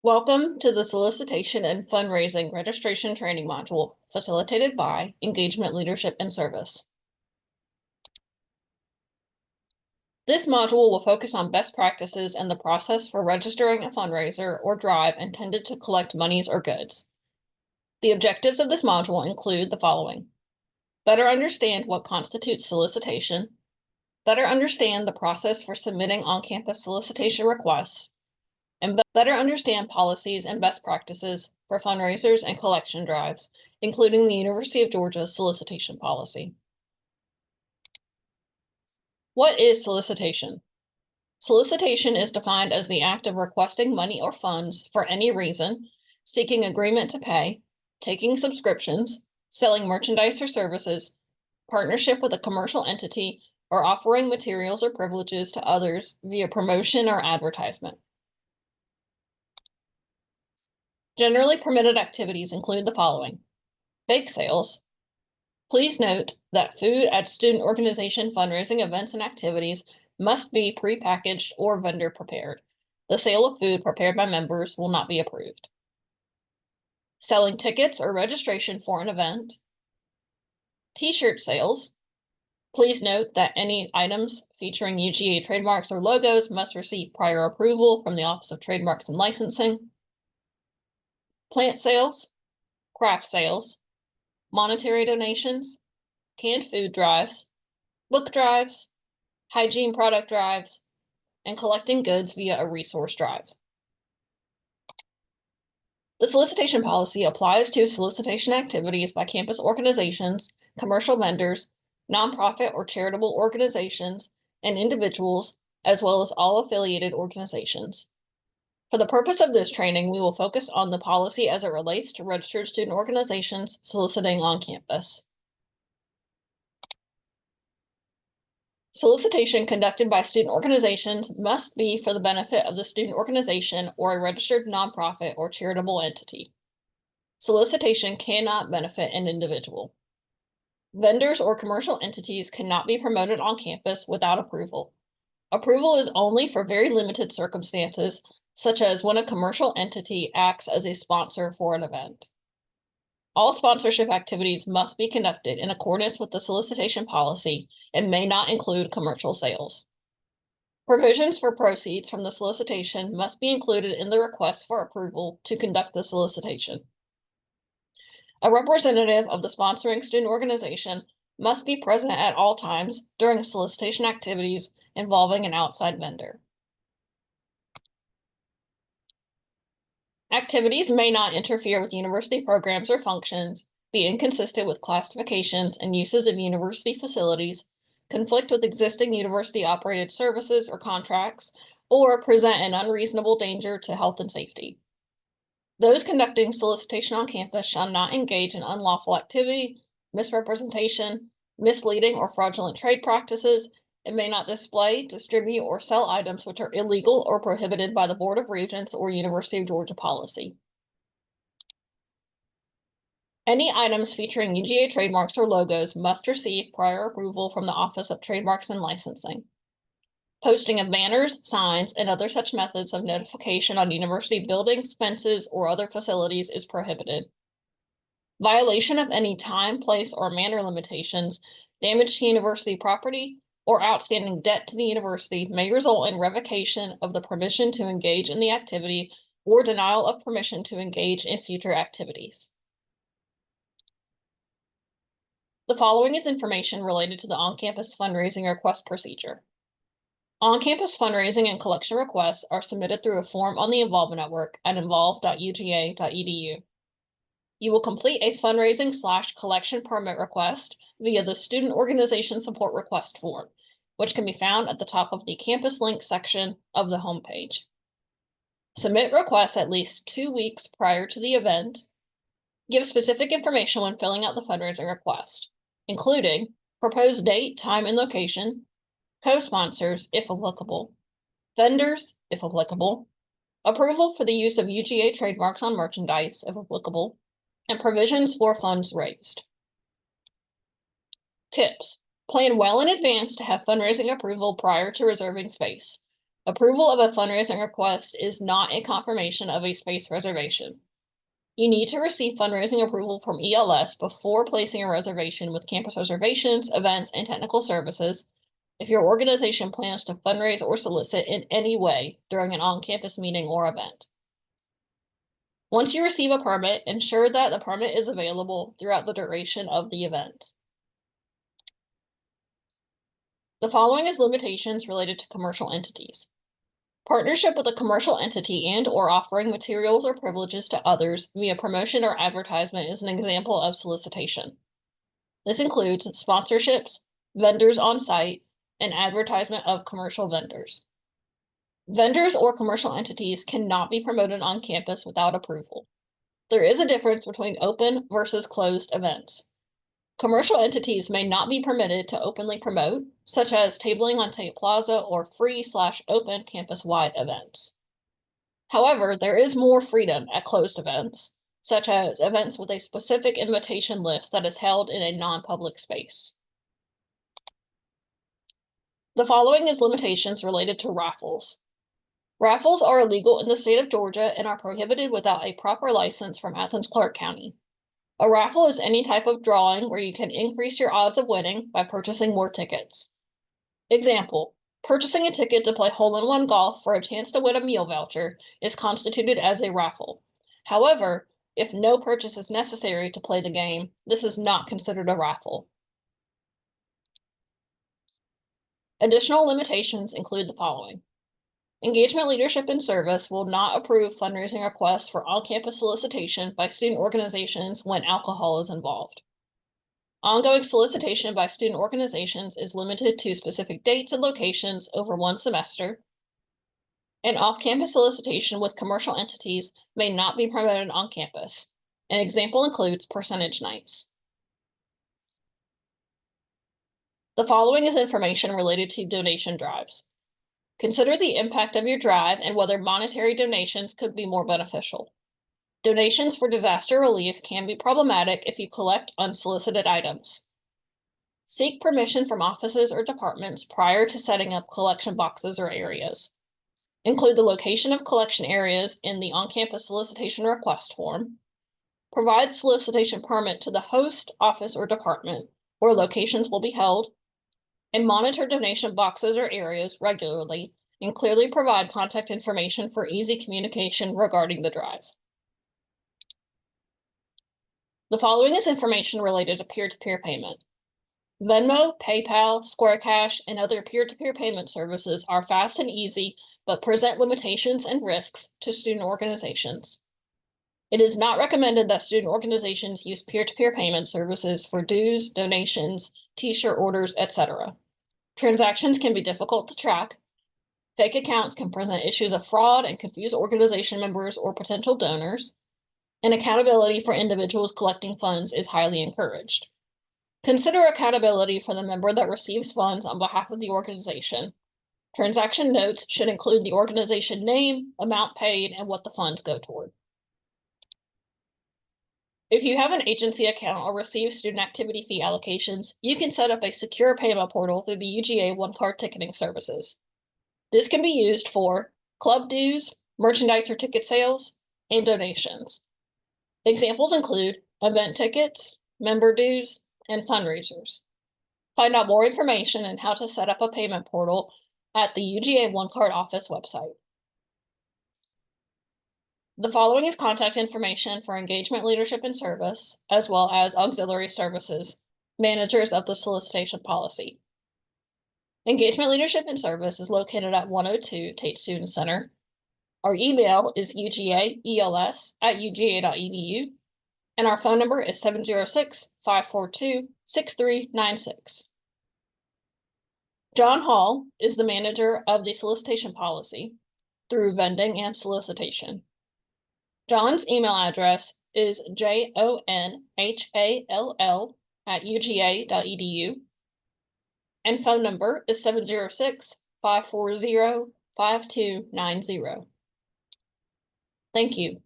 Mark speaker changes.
Speaker 1: Welcome to the Solicitation and Fundraising Registration Training Module, facilitated by Engagement Leadership and Service. This module will focus on best practices and the process for registering a fundraiser or drive intended to collect monies or goods. The objectives of this module include the following: better understand what constitutes solicitation, better understand the process for submitting on-campus solicitation requests, and better understand policies and best practices for fundraisers and collection drives, including the University of Georgia's solicitation policy. What is solicitation? Solicitation is defined as the act of requesting money or funds for any reason, seeking agreement to pay, taking subscriptions, selling merchandise or services, partnership with a commercial entity, or offering materials or privileges to others via promotion or advertisement. Generally permitted activities include the following: bake sales. Please note that food at student organization fundraising events and activities must be prepackaged or vendor prepared. The sale of food prepared by members will not be approved. Selling tickets or registration for an event. T-shirt sales. Please note that any items featuring UGA trademarks or logos must receive prior approval from the Office of Trademarks and Licensing. Plant sales, craft sales, monetary donations, canned food drives, book drives, hygiene product drives, and collecting goods via a resource drive. The solicitation policy applies to solicitation activities by campus organizations, commercial vendors, nonprofit or charitable organizations, and individuals, as well as all affiliated organizations. For the purpose of this training, we will focus on the policy as it relates to registered student organizations soliciting on campus. Solicitation conducted by student organizations must be for the benefit of the student organization or a registered nonprofit or charitable entity. Solicitation cannot benefit an individual. Vendors or commercial entities cannot be promoted on campus without approval. Approval is only for very limited circumstances, such as when a commercial entity acts as a sponsor for an event. All sponsorship activities must be conducted in accordance with the solicitation policy and may not include commercial sales. Provisions for proceeds from the solicitation must be included in the request for approval to conduct the solicitation. A representative of the sponsoring student organization must be present at all times during solicitation activities involving an outside vendor. Activities may not interfere with university programs or functions, be inconsistent with classifications and uses of university facilities, conflict with existing university-operated services or contracts, or present an unreasonable danger to health and safety. Those conducting solicitation on campus shall not engage in unlawful activity, misrepresentation, misleading or fraudulent trade practices, and may not display, distribute, or sell items which are illegal or prohibited by the Board of Regents or University of Georgia policy. Any items featuring UGA trademarks or logos must receive prior approval from the Office of Trademarks and Licensing. Posting of banners, signs, and other such methods of notification on university buildings, fences, or other facilities is prohibited. Violation of any time, place, or manner limitations, damage to university property, or outstanding debt to the university may result in revocation of the permission to engage in the activity or denial of permission to engage in future activities. The following is information related to the on-campus fundraising request procedure. On-campus fundraising and collection requests are submitted through a form on the Involve Network at involve.uga.edu. You will complete a fundraising/collection permit request via the Student Organization Support Request form, which can be found at the top of the Campus Link section of the homepage. Submit requests at least 2 weeks prior to the event. Give specific information when filling out the fundraising request, including proposed date, time, and location, co-sponsors, if applicable, vendors, if applicable, approval for the use of UGA trademarks on merchandise, if applicable, and provisions for funds raised. Tips: plan well in advance to have fundraising approval prior to reserving space. Approval of a fundraising request is not a confirmation of a space reservation. You need to receive fundraising approval from ELS before placing a reservation with Campus Reservations, Events, and Technical Services if your organization plans to fundraise or solicit in any way during an on-campus meeting or event. Once you receive a permit, ensure that the permit is available throughout the duration of the event. The following is limitations related to commercial entities. Partnership with a commercial entity and/or offering materials or privileges to others via promotion or advertisement is an example of solicitation. This includes sponsorships, vendors on site, and advertisement of commercial vendors. Vendors or commercial entities cannot be promoted on campus without approval. There is a difference between open versus closed events. Commercial entities may not be permitted to openly promote, such as tabling on Tate Plaza or free/open campus-wide events. However, there is more freedom at closed events, such as events with a specific invitation list that is held in a non-public space. The following is limitations related to raffles. Raffles are illegal in the state of Georgia and are prohibited without a proper license from Athens-Clarke County. A raffle is any type of drawing where you can increase your odds of winning by purchasing more tickets. Example, purchasing a ticket to play hole-in-one golf for a chance to win a meal voucher is constituted as a raffle. However, if no purchase is necessary to play the game, this is not considered a raffle. Additional limitations include the following. Engagement Leadership and Service will not approve fundraising requests for on-campus solicitation by student organizations when alcohol is involved. Ongoing solicitation by student organizations is limited to specific dates and locations over one semester. And off-campus solicitation with commercial entities may not be promoted on campus. An example includes percentage nights. The following is information related to donation drives. Consider the impact of your drive and whether monetary donations could be more beneficial. Donations for disaster relief can be problematic if you collect unsolicited items. Seek permission from offices or departments prior to setting up collection boxes or areas. Include the location of collection areas in the on-campus solicitation request form. Provide solicitation permit to the host, office, or department where locations will be held. And monitor donation boxes or areas regularly and clearly provide contact information for easy communication regarding the drive. The following is information related to peer-to-peer payment. Venmo, PayPal, Square Cash, and other peer-to-peer payment services are fast and easy, but present limitations and risks to student organizations. It is not recommended that student organizations use peer-to-peer payment services for dues, donations, t-shirt orders, etc. Transactions can be difficult to track. Fake accounts can present issues of fraud and confuse organization members or potential donors. And accountability for individuals collecting funds is highly encouraged. Consider accountability for the member that receives funds on behalf of the organization. Transaction notes should include the organization name, amount paid, and what the funds go toward. If you have an agency account or receive student activity fee allocations, you can set up a secure payment portal through the UGA one-card ticketing services. This can be used for club dues, merchandise or ticket sales, and donations. Examples include event tickets, member dues, and fundraisers. Find out more information on how to set up a payment portal at the UGA one-card office website. The following is contact information for Engagement Leadership and Service, as well as auxiliary services, managers of the solicitation policy. Engagement Leadership and Service is located at 102 Tate Student Center. Our email is ugaels@uga.edu, and our phone number is 706-542-6396. John Hall is the manager of the solicitation policy through vending and solicitation. John's email address is jonhall@uga.edu, and phone number is 706-540-5290. Thank you.